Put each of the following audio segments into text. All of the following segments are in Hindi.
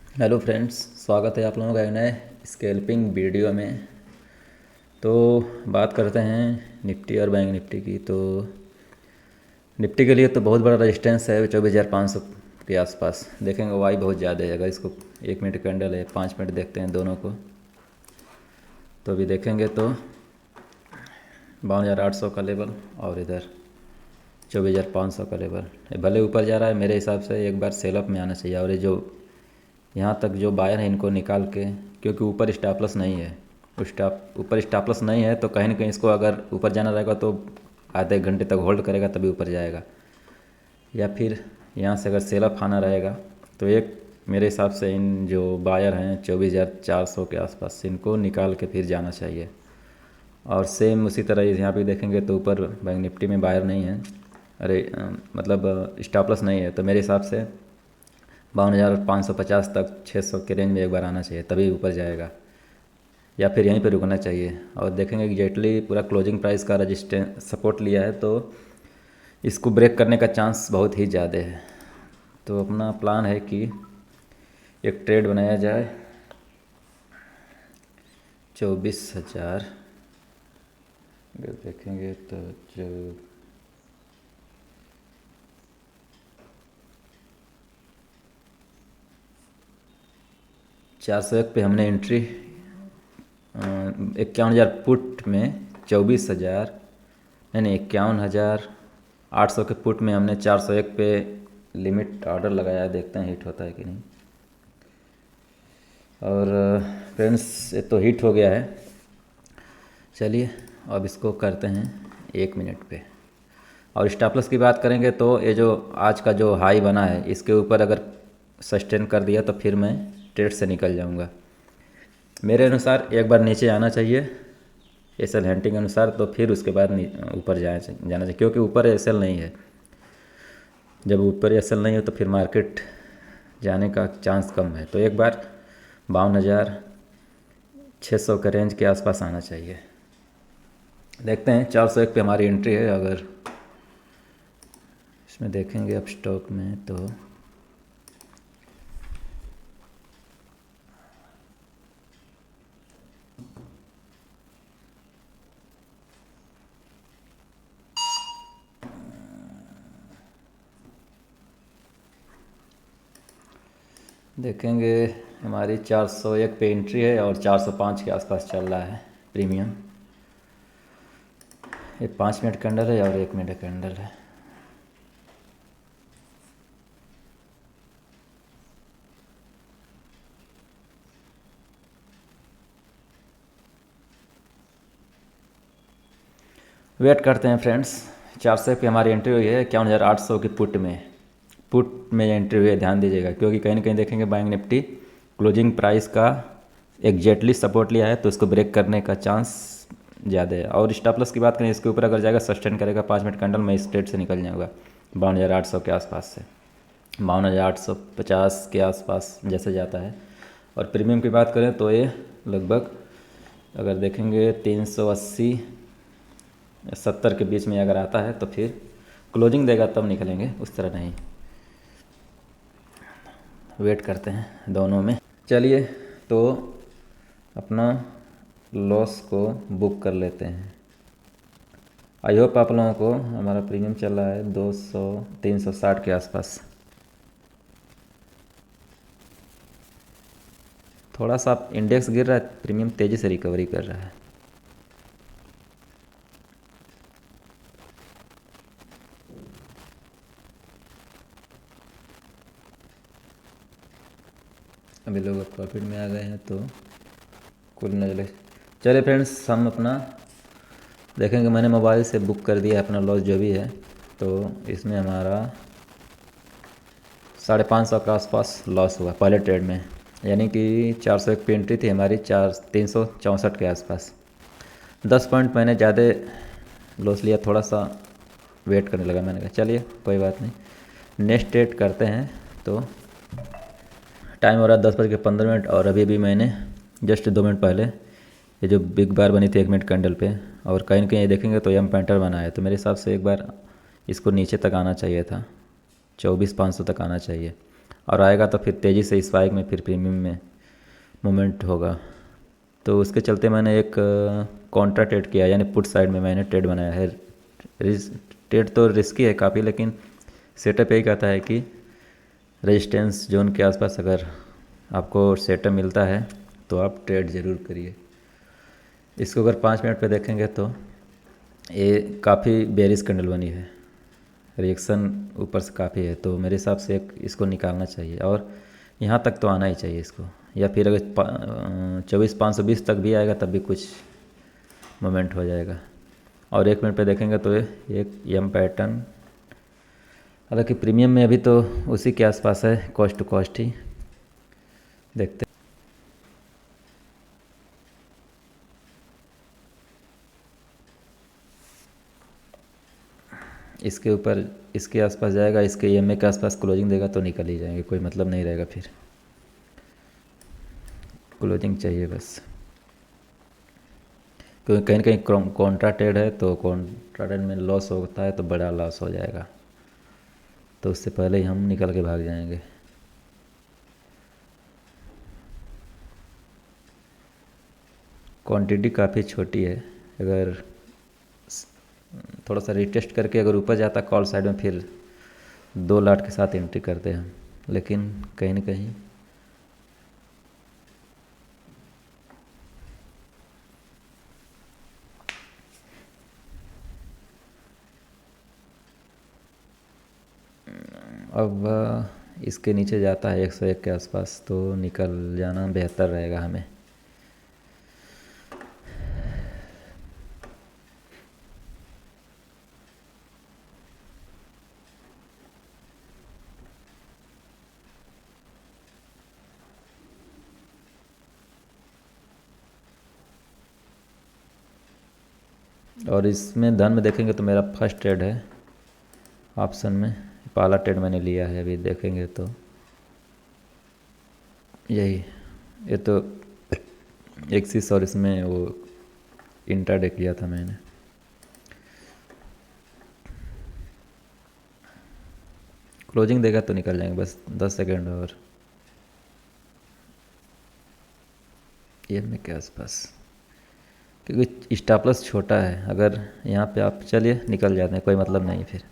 हेलो फ्रेंड्स, स्वागत है आप लोगों का एक नए स्कैल्पिंग वीडियो में। तो बात करते हैं निफ्टी और बैंक निफ्टी की। तो निफ्टी के लिए तो बहुत बड़ा रेजिस्टेंस है 24,500 के आसपास। देखेंगे वाई बहुत ज़्यादा है। अगर इसको 1 मिनट कैंडल है, 5 मिनट देखते हैं दोनों को, तो अभी देखेंगे तो 52,800 का लेवल और इधर 24,500 का लेवल। भले ऊपर जा रहा है, मेरे हिसाब से एक बार सेल अप में आना चाहिए। और ये जो यहाँ तक जो बायर है इनको निकाल के, क्योंकि ऊपर स्टॉप-लॉस नहीं है, ऊपर स्टॉप-लॉस नहीं है, तो कहीं ना कहीं इसको अगर ऊपर जाना रहेगा तो आधे घंटे तक होल्ड करेगा तभी ऊपर जाएगा। या फिर यहाँ से अगर सेल अप आना रहेगा तो एक मेरे हिसाब से इन जो बायर हैं 24,400 के आसपास, इनको निकाल के फिर जाना चाहिए। और सेम उसी तरह यहाँ पे देखेंगे तो ऊपर बैंक निफ्टी में बायर नहीं है, मतलब स्टॉप-लॉस नहीं है, तो मेरे हिसाब से 52,550 तक 600 के रेंज में एक बार आना चाहिए, तभी ऊपर जाएगा। या फिर यहीं पर रुकना चाहिए। और देखेंगे एग्जैक्टली पूरा क्लोजिंग प्राइस का रजिस्टेंस सपोर्ट लिया है, तो इसको ब्रेक करने का चांस बहुत ही ज़्यादा है। तो अपना प्लान है कि एक ट्रेड बनाया जाए 24,000। अगर देखेंगे तो जो 401 पे हमने एंट्री 51,000 पुट में 24,000, नहीं 51,800 के पुट में हमने 401 पे लिमिट ऑर्डर लगाया है। देखते हैं हिट होता है कि नहीं। और फ्रेंड्स ये तो हिट हो गया है। चलिए अब इसको करते हैं 1 मिनट पे। और स्टॉप लॉस की बात करेंगे तो ये जो आज का जो हाई बना है इसके ऊपर अगर सस्टेन कर दिया तो फिर मैं ट्रेड से निकल जाऊंगा। मेरे अनुसार एक बार नीचे आना चाहिए एसएल हैंटिंग अनुसार, तो फिर उसके बाद ऊपर जाना चाहिए, क्योंकि ऊपर एसएल नहीं है। जब ऊपर एसएल नहीं हो तो फिर मार्केट जाने का चांस कम है। तो एक बार 52,600 के रेंज के आसपास आना चाहिए। देखते हैं 401 पे हमारी एंट्री है। अगर इसमें देखेंगे अब स्टॉक में तो देखेंगे हमारी 401 पे एंट्री है और 405 के आसपास चल रहा है प्रीमियम। ये 5 मिनट कैंडल है और 1 मिनट कैंडल है। वेट करते हैं फ्रेंड्स। 400 पे हमारी एंट्री हुई है 51,800 की पुट में एंट्री हुई है। ध्यान दीजिएगा, क्योंकि कहीं ना कहीं देखेंगे बैंक निफ्टी क्लोजिंग प्राइस का एग्जैक्टली सपोर्ट लिया है, तो इसको ब्रेक करने का चांस ज़्यादा है। और स्टॉप लॉस की बात करें, इसके ऊपर अगर जाएगा सस्टेन करेगा 5 मिनट कैंडल, मैं इस ट्रेड से निकल जाऊँगा 52,800 के आसपास से, 52,850 के आसपास जैसे जाता है। और प्रीमियम की बात करें तो ये लगभग अगर देखेंगे 380 70 के बीच में अगर आता है तो फिर क्लोजिंग देगा तब निकलेंगे, उस तरह नहीं। वेट करते हैं दोनों में। चलिए तो अपना लॉस को बुक कर लेते हैं। आई होप आप लोगों को हमारा प्रीमियम चल रहा है 360 के आसपास। थोड़ा सा इंडेक्स गिर रहा है, प्रीमियम तेज़ी से रिकवरी कर रहा है। अभी लोग प्रॉफिट में आ गए हैं तो कुल नजर। चलिए फ्रेंड्स, हम अपना देखेंगे। मैंने मोबाइल से बुक कर दिया अपना लॉस जो भी है, तो इसमें हमारा 550 के आसपास लॉस हुआ पहले ट्रेड में, यानी कि 401 पे एंट्री थी हमारी 364 के आसपास। 10 पॉइंट मैंने ज़्यादा लॉस लिया, थोड़ा सा वेट करने लगा। मैंने कहा चलिए कोई बात नहीं, नेक्स्ट ट्रेड करते हैं। तो टाइम हो रहा है 10:15 और अभी भी मैंने जस्ट 2 मिनट पहले ये जो बिग बार बनी थी 1 मिनट कैंडल पे, और कहीं ना कहीं देखेंगे तो एम पैंटर बना है, तो मेरे हिसाब से एक बार इसको नीचे तक आना चाहिए था, 24,500 तक आना चाहिए। और आएगा तो फिर तेज़ी से स्पाइक में फिर प्रीमियम में मोमेंट होगा। तो उसके चलते मैंने एक कॉन्ट्रा ट्रेड किया, यानी पुट साइड में मैंने ट्रेड बनाया है। ट्रेड तो रिस्की है काफ़ी, लेकिन सेटअप यही कहता है कि रेजिस्टेंस जोन के आसपास अगर आपको सेटअप मिलता है तो आप ट्रेड ज़रूर करिए। इसको अगर 5 मिनट पे देखेंगे तो ये काफ़ी बेरिश कैंडल बनी है, रिएक्शन ऊपर से काफ़ी है, तो मेरे हिसाब से इसको निकालना चाहिए और यहाँ तक तो आना ही चाहिए इसको, या फिर अगर 24,520 तक भी आएगा तब भी कुछ मोमेंट हो जाएगा। और 1 मिनट पे देखेंगे तो ये एक एम पैटर्न, हालांकि प्रीमियम में अभी तो उसी के आसपास है, कॉस्ट टू कॉस्ट ही देखते। इसके ऊपर इसके आसपास जाएगा, इसके ईएमए के आसपास क्लोजिंग देगा तो निकल ही जाएंगे, कोई मतलब नहीं रहेगा, फिर क्लोजिंग चाहिए बस। क्योंकि कहीं ना कहीं कॉन्ट्रा ट्रेड है, तो कॉन्ट्रा ट्रेड में लॉस होता है तो बड़ा लॉस हो जाएगा, तो उससे पहले ही हम निकल के भाग जाएंगे। क्वांटिटी काफ़ी छोटी है, अगर थोड़ा सा रिटेस्ट करके अगर ऊपर जाता कॉल साइड में फिर 2 लाट के साथ एंट्री करते हैं हम, लेकिन कहीं ना कहीं अब इसके नीचे जाता है 101 के आसपास तो निकल जाना बेहतर रहेगा हमें। और इसमें धन में देखेंगे तो मेरा फर्स्ट ट्रेड है ऑप्शन में, पहला ट्रेड मैंने लिया है, अभी देखेंगे तो यही, ये तो एक्सिस और इसमें वो इंट्राडे किया था मैंने। क्लोजिंग देगा तो निकल जाएंगे, बस 10 सेकेंड और ईएमए के आसपास, क्योंकि स्टॉप लॉस छोटा है, अगर यहाँ पे आप चलिए निकल जाते हैं कोई मतलब नहीं, फिर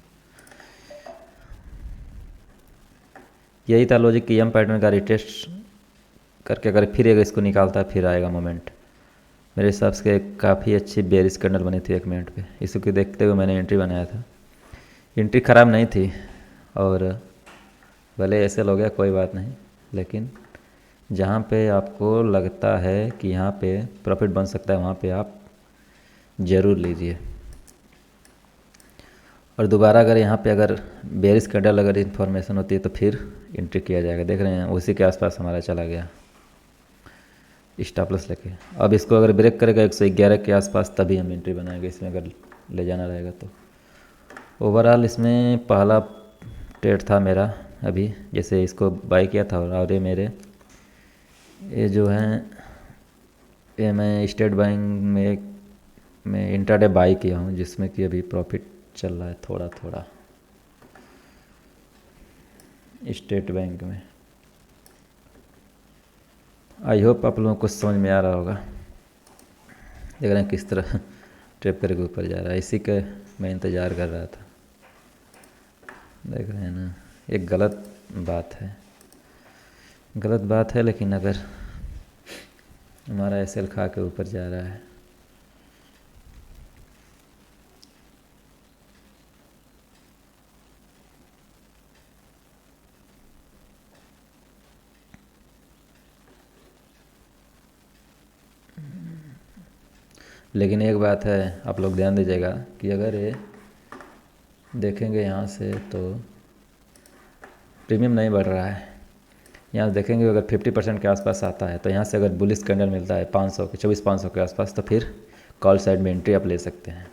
यही था लॉजिक कि एम पैटर्न का रिटेस्ट करके अगर फिर अगर इसको निकालता है फिर आएगा मोमेंट। मेरे हिसाब से काफ़ी अच्छी बेरिश कैंडल बनी थी 1 मिनट पे, इसी को देखते हुए मैंने एंट्री बनाया था। एंट्री ख़राब नहीं थी, और भले ऐसे हो गया कोई बात नहीं, लेकिन जहाँ पे आपको लगता है कि यहाँ पे प्रॉफिट बन सकता है वहाँ पे आप ज़रूर लीजिए। और दोबारा अगर यहाँ पे अगर बेरिश कैंडल अगर इन्फॉर्मेशन होती है तो फिर एंट्री किया जाएगा। देख रहे हैं उसी के आसपास हमारा चला गया स्टॉप लॉस लेके। अब इसको अगर ब्रेक करेगा 111 के आसपास तभी हम एंट्री बनाएंगे, इसमें अगर ले जाना रहेगा तो। ओवरऑल इसमें पहला ट्रेड था मेरा अभी, जैसे इसको बाई किया था, और ये मेरे ये जो हैं ये मैं स्टेट बैंक में मैं इंट्राडे बाई किया हूँ, जिसमें कि अभी प्रॉफिट चल रहा है थोड़ा थोड़ा स्टेट बैंक में। आई होप आप लोगों को समझ में आ रहा होगा। देख रहे हैं किस तरह ट्रेप करके ऊपर जा रहा है, इसी का मैं इंतज़ार कर रहा था। देख रहे हैं ना, एक गलत बात है, लेकिन अगर हमारा एसएल खा के ऊपर जा रहा है। लेकिन एक बात है, आप लोग ध्यान दीजिएगा कि अगर ये देखेंगे यहाँ से तो प्रीमियम नहीं बढ़ रहा है। यहाँ देखेंगे अगर 50% के आसपास आता है तो यहाँ से अगर बुलिश कैंडल मिलता है 500 के 24,500 के आसपास, तो फिर कॉल साइड में एंट्री आप ले सकते हैं।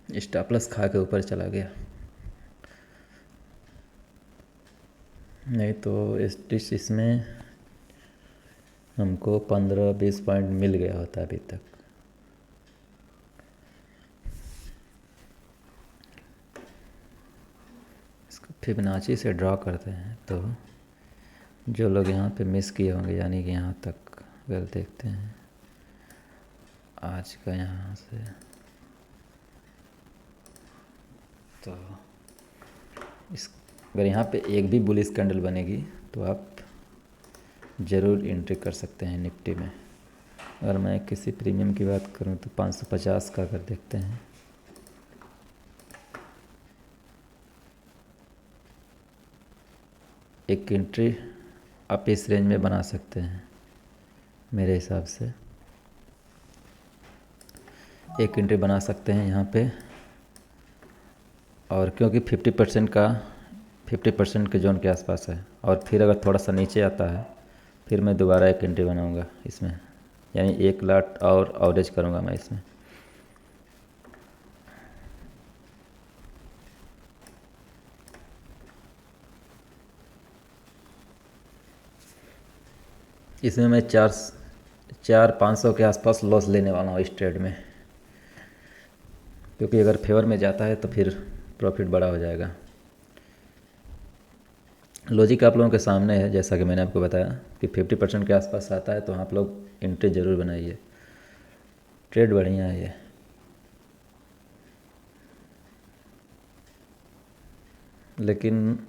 स्टॉप प्लस खा के ऊपर चला गया, नहीं तो इसमें हमको 15-20 पॉइंट मिल गया होता अभी तक। इसको फिबोनाची से ड्रॉ करते हैं तो जो लोग यहाँ पे मिस किए होंगे, यानी कि यहाँ तक अगर देखते हैं आज का, यहाँ से तो इस अगर यहाँ पे एक भी बुलिश कैंडल बनेगी तो आप ज़रूर एंट्री कर सकते हैं निफ्टी में। अगर मैं किसी प्रीमियम की बात करूँ तो 550 का अगर देखते हैं, एक एंट्री आप इस रेंज में बना सकते हैं मेरे हिसाब से। एक एंट्री बना सकते हैं यहाँ पे, और क्योंकि 50% के जोन के आसपास है, और फिर अगर थोड़ा सा नीचे आता है फिर मैं दोबारा एक एंट्री बनाऊंगा इसमें, यानी 1 लाख और एवरेज करूंगा मैं इसमें। इसमें मैं 400-500 के आसपास लॉस लेने वाला हूँ इस ट्रेड में, क्योंकि अगर फेवर में जाता है तो फिर प्रॉफिट बड़ा हो जाएगा। लॉजिक आप लोगों के सामने है, जैसा कि मैंने आपको बताया कि 50% के आसपास आता है तो आप लोग एंट्री ज़रूर बनाइए, ट्रेड बढ़िया है ये। लेकिन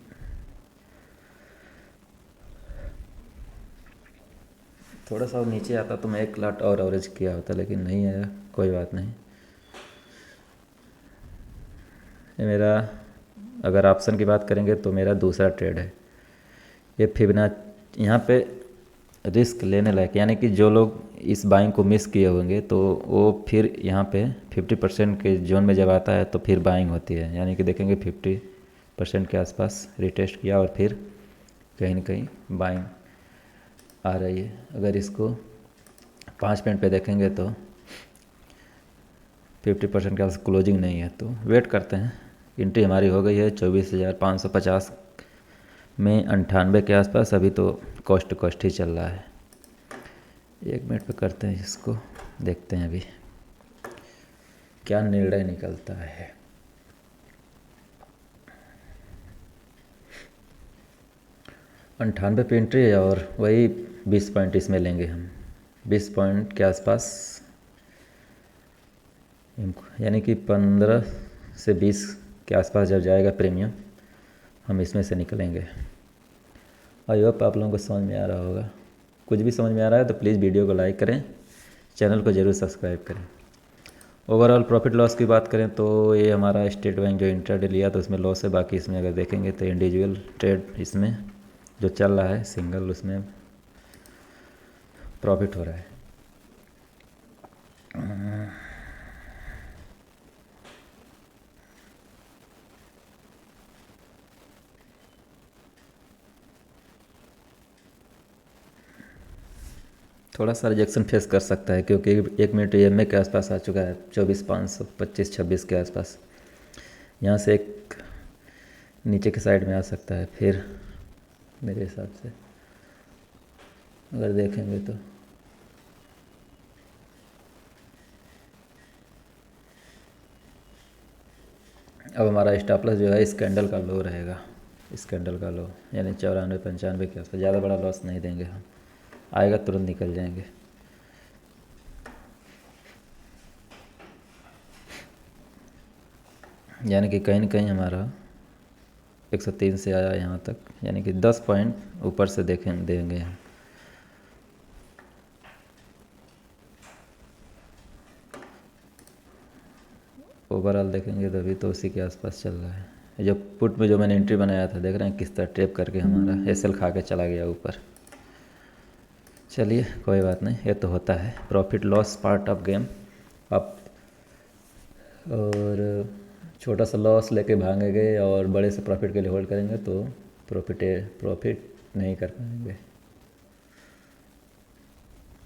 थोड़ा सा और नीचे आता तो मैं 1 लाख और एवरेज किया होता, लेकिन नहीं आया, कोई बात नहीं। ये मेरा, अगर ऑप्शन की बात करेंगे तो मेरा दूसरा ट्रेड है ये फिबोनाची। यहाँ पे रिस्क लेने लायक, यानी कि जो लोग इस बाइंग को मिस किए होंगे तो वो फिर यहाँ पे 50% के जोन में जब आता है तो फिर बाइंग होती है, यानी कि देखेंगे 50% के आसपास रिटेस्ट किया और फिर कहीं ना कहीं बाइंग आ रही है। अगर इसको 5 मिनट पे देखेंगे तो 50% के आसपास क्लोजिंग नहीं है, तो वेट करते हैं। एंट्री हमारी हो गई है 24,550 में 98 के आसपास, अभी तो कॉस्ट ही चल रहा है। 1 मिनट पे करते हैं इसको, देखते हैं अभी क्या निर्णय निकलता है। अंठानवे पे एंट्री है और वही 20 पॉइंट इसमें लेंगे हम, 20 पॉइंट के आसपास, यानी कि 15 से 20 के आसपास जब जाएगा प्रीमियम हम इसमें से निकलेंगे। आई होप आप लोगों को समझ में आ रहा होगा। कुछ भी समझ में आ रहा है तो प्लीज़ वीडियो को लाइक करें, चैनल को ज़रूर सब्सक्राइब करें। ओवरऑल प्रॉफिट लॉस की बात करें तो ये हमारा स्टेट बैंक जो इंट्राडे लिया तो उसमें लॉस है, बाकी इसमें अगर देखेंगे तो इंडिविजुअल ट्रेड इसमें जो चल रहा है सिंगल, उसमें प्रॉफिट हो रहा है। थोड़ा सा रिजेक्शन फेस कर सकता है क्योंकि 1 मिनट EMA के आसपास आ चुका है 24,500, 25-26 के आसपास। यहाँ से एक नीचे के साइड में आ सकता है फिर मेरे हिसाब से अगर देखेंगे तो। अब हमारा स्टॉप लॉस जो है इस कैंडल का लो रहेगा, इस कैंडल का लो, यानी 94-95 के आसपास। ज़्यादा बड़ा लॉस नहीं देंगे हम, आएगा तुरंत निकल जाएंगे। यानी कि कहीं ना कहीं हमारा 103 से आया यहाँ तक, यानी कि 10 पॉइंट ऊपर से देंगे हम। ओवरऑल देखेंगे तो अभी तो उसी के आसपास चल रहा है। जो पुट में जो मैंने एंट्री बनाया था, देख रहे हैं किस तरह ट्रेप करके हमारा SL खा के चला गया ऊपर। चलिए कोई बात नहीं, ये तो होता है, profit loss part of game. आप और छोटा सा लॉस लेके भागेंगे और बड़े से प्रॉफिट के लिए होल्ड करेंगे तो प्रॉफिट नहीं कर पाएंगे।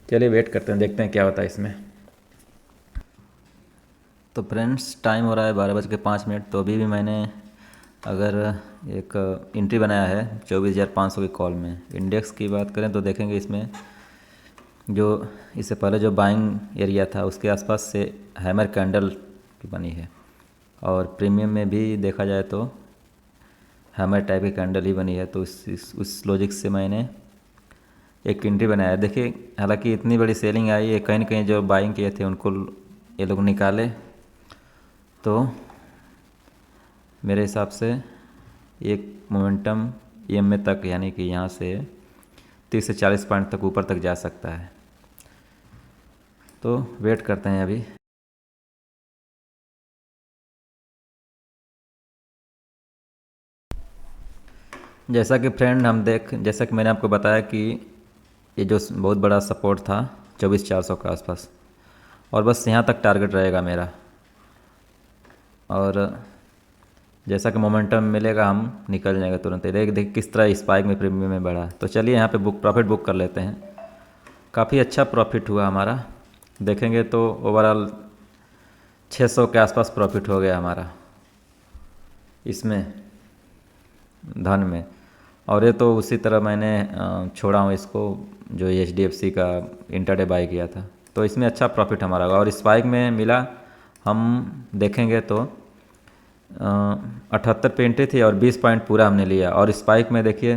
चलिए वेट करते हैं, देखते हैं क्या होता है इसमें। तो फ्रेंड्स टाइम हो रहा है 12:05। तो अभी भी मैंने अगर एक एंट्री बनाया है 24,500 की कॉल में। इंडेक्स की बात करें तो देखेंगे इसमें जो इससे पहले जो बाइंग एरिया था उसके आसपास से हैमर कैंडल की बनी है, और प्रीमियम में भी देखा जाए तो हैमर टाइप की कैंडल ही बनी है। तो उस लॉजिक से मैंने एक एंट्री बनाया है। देखिए हालांकि इतनी बड़ी सेलिंग आई है, कहीं न कहीं जो बाइंग किए थे उनको ये लोग निकाले, तो मेरे हिसाब से एक मोमेंटम EMA तक, यानी कि यहाँ से 30 से 40 पॉइंट तक ऊपर तक जा सकता है। तो वेट करते हैं अभी। जैसा कि जैसा कि मैंने आपको बताया कि ये जो बहुत बड़ा सपोर्ट था 24,400 के आसपास, और बस यहाँ तक टारगेट रहेगा मेरा। और जैसा कि मोमेंटम मिलेगा हम निकल जाएगा तुरंत। देख किस तरह स्पाइक में प्रीमियम में बढ़ा। तो चलिए यहाँ पे प्रॉफिट बुक कर लेते हैं। काफ़ी अच्छा प्रॉफिट हुआ हमारा। देखेंगे तो ओवरऑल 600 के आसपास प्रॉफिट हो गया हमारा इसमें, धन में। और ये तो उसी तरह मैंने छोड़ा हूँ इसको, जो HDFC का इंटरडे बाई किया था। तो इसमें अच्छा प्रॉफिट हमारा होगा। और स्पाइक में मिला, हम देखेंगे तो 78 पे एंट्री थी और 20 पॉइंट पूरा हमने लिया, और स्पाइक में देखिए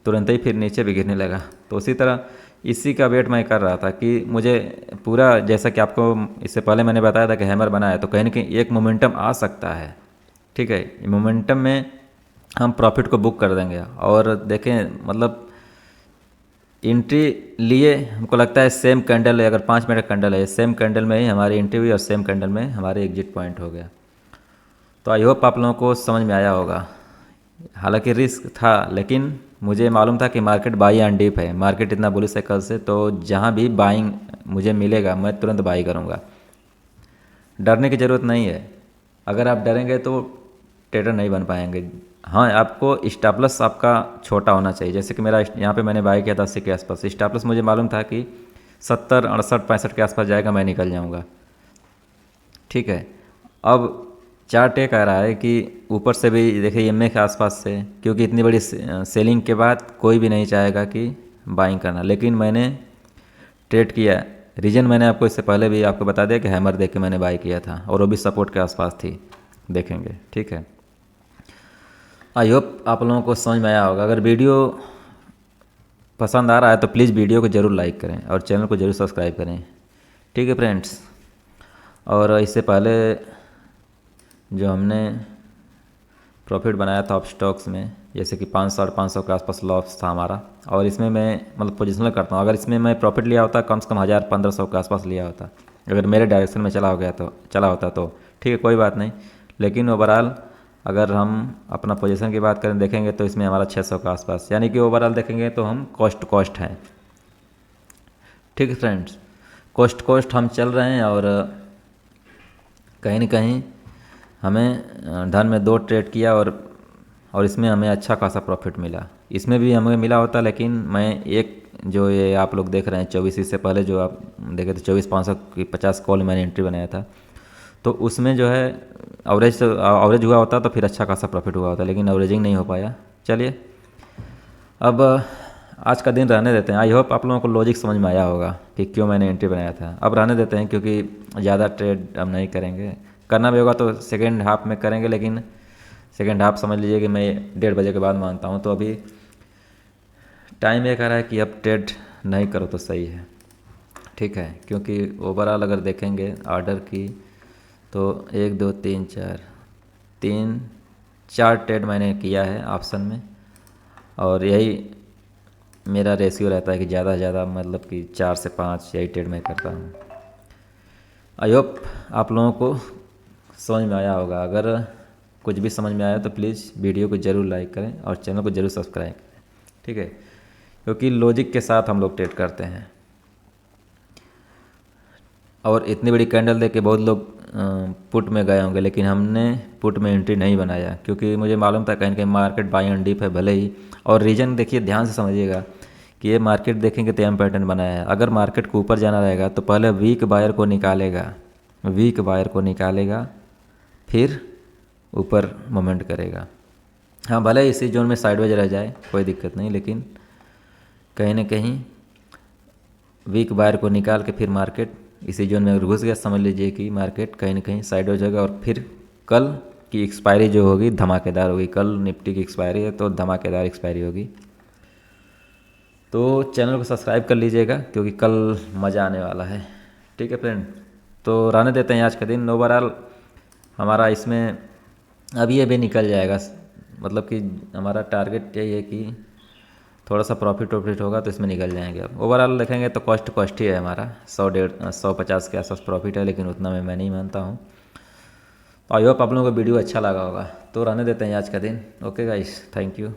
तुरंत ही फिर नीचे भी गिरने लगा। तो उसी तरह इसी का वेट मैं कर रहा था कि मुझे पूरा, जैसा कि आपको इससे पहले मैंने बताया था कि हैमर बना है, तो कहीं ना कहीं एक मोमेंटम आ सकता है। ठीक है, मोमेंटम में हम प्रॉफिट को बुक कर देंगे। और देखें मतलब एंट्री लिए, हमको लगता है सेम कैंडल है, अगर 5 मिनट कैंडल है, सेम कैंडल में ही हमारी एंट्री हुई और सेम कैंडल में हमारे एग्जिट पॉइंट हो गया। तो आई होप आप लोगों को समझ में आया होगा। हालांकि रिस्क था, लेकिन मुझे मालूम था कि मार्केट बाई एंड डीप है, मार्केट इतना बुलिश है कल से। तो जहाँ भी बाइंग मुझे मिलेगा मैं तुरंत बाई करूँगा। डरने की ज़रूरत नहीं है। अगर आप डरेंगे तो ट्रेडर नहीं बन पाएंगे। हाँ, आपको स्टॉप लॉस आपका छोटा होना चाहिए। जैसे कि मेरा यहाँ पे मैंने बाई किया था 80 के आसपास, स्टॉप लॉस मुझे मालूम था कि 70, 68, 65 के आसपास जाएगा, मैं निकल जाऊँगा। ठीक है, अब चार्ट ये कह रहा है कि ऊपर से भी देखिए EMA के आसपास से, क्योंकि इतनी बड़ी सेलिंग के बाद कोई भी नहीं चाहेगा कि बाइंग करना, लेकिन मैंने ट्रेड किया। रीजन मैंने आपको इससे पहले भी आपको बता दिया कि हैमर देख के मैंने बाई किया था, और वो भी सपोर्ट के आसपास थी। देखेंगे, ठीक है। आई होप आप लोगों को समझ में आया होगा। अगर वीडियो पसंद आ रहा है तो प्लीज़ वीडियो को ज़रूर लाइक करें और चैनल को ज़रूर सब्सक्राइब करें। ठीक है फ्रेंड्स। और इससे पहले जो हमने प्रॉफिट बनाया था ऑफ स्टॉक्स में, जैसे कि 500-550 के आसपास लॉस था हमारा, और इसमें मैं मतलब पोजिशनल करता हूँ। अगर इसमें मैं प्रॉफिट लिया होता कम से कम 1000-1500 के आसपास लिया होता, अगर मेरे डायरेक्शन में चला होता तो ठीक है, कोई बात नहीं। लेकिन ओवरऑल अगर हम अपना पोजीशन की बात करें, देखेंगे तो इसमें हमारा 600 के आसपास, यानी कि ओवरऑल देखेंगे तो हम कॉस्ट हैं। ठीक है फ्रेंड्स, कॉस्ट हम चल रहे हैं, और कहीं न कहीं हमें धन में 2 ट्रेड किया, और इसमें हमें अच्छा खासा प्रॉफिट मिला। इसमें भी हमें मिला होता, लेकिन मैं एक जो ये आप लोग देख रहे हैं 24, इससे पहले जो आप देखे थे 24,500 की 50 कॉल मैंने एंट्री बनाया था, तो उसमें जो है एवरेज हुआ होता तो फिर अच्छा खासा प्रॉफिट हुआ होता, लेकिन एवरेजिंग नहीं हो पाया। चलिए अब आज का दिन रहने देते हैं। आई होप आप लोगों को लॉजिक समझ में आया होगा कि क्यों मैंने एंट्री बनाया था। अब रहने देते हैं, क्योंकि ज़्यादा ट्रेड अब नहीं करेंगे। करना भी होगा तो सेकेंड हाफ में करेंगे, लेकिन सेकेंड हाफ समझ लीजिए कि मैं 1:30 बजे के बाद मानता हूँ। तो अभी टाइम ये कह रहा है कि अब ट्रेड नहीं करो तो सही है। ठीक है, क्योंकि ओवरऑल अगर देखेंगे ऑर्डर की तो 1 2 3 4 ट्रेड मैंने किया है ऑप्शन में, और यही मेरा रेशियो रहता है कि ज़्यादा से ज़्यादा मतलब कि 4 से 5 यही ट्रेड मैं करता हूँ। आई होप आप लोगों को समझ में आया होगा। अगर कुछ भी समझ में आया तो प्लीज़ वीडियो को ज़रूर लाइक करें और चैनल को ज़रूर सब्सक्राइब करें। ठीक है, क्योंकि लॉजिक के साथ हम लोग ट्रेड करते हैं। और इतनी बड़ी कैंडल देख के बहुत लोग पुट में गए होंगे, लेकिन हमने पुट में एंट्री नहीं बनाया, क्योंकि मुझे मालूम था कहीं ना कहीं मार्केट बाई एंड डीप है भले ही। और रीजन देखिए, ध्यान से समझिएगा कि ये मार्केट देखेंगे तो एम पैटर्न बनाया है। अगर मार्केट को ऊपर जाना रहेगा तो पहले वीक बायर को निकालेगा, वीक बायर को निकालेगा, फिर ऊपर मोमेंट करेगा। हाँ, भले इसी जोन में साइडवेज रह जाए कोई दिक्कत नहीं, लेकिन कहीं ना कहीं वीक बायर को निकाल के फिर मार्केट इसी जोन में अगर घुस गया, समझ लीजिए कि मार्केट कहीं ना कहीं साइडवेज होगा और फिर कल की एक्सपायरी जो होगी धमाकेदार होगी। कल निफ्टी की एक्सपायरी है तो धमाकेदार एक्सपायरी होगी। तो चैनल को सब्सक्राइब कर लीजिएगा क्योंकि कल मज़ा आने वाला है। ठीक है फ्रेंड, तो रहने देते हैं आज का दिन। ओवरऑल हमारा इसमें अभी ये भी निकल जाएगा, मतलब कि हमारा टारगेट यही है कि थोड़ा सा प्रॉफिट होगा तो इसमें निकल जाएंगे। अब ओवरऑल देखेंगे तो कॉस्ट ही है हमारा 150 के आसपास प्रॉफिट है, लेकिन उतना मैं नहीं मानता हूँ। तो आई होप आप लोगों को वीडियो अच्छा लगा होगा। तो रहने देते हैं आज का दिन। Okay guys, thank you.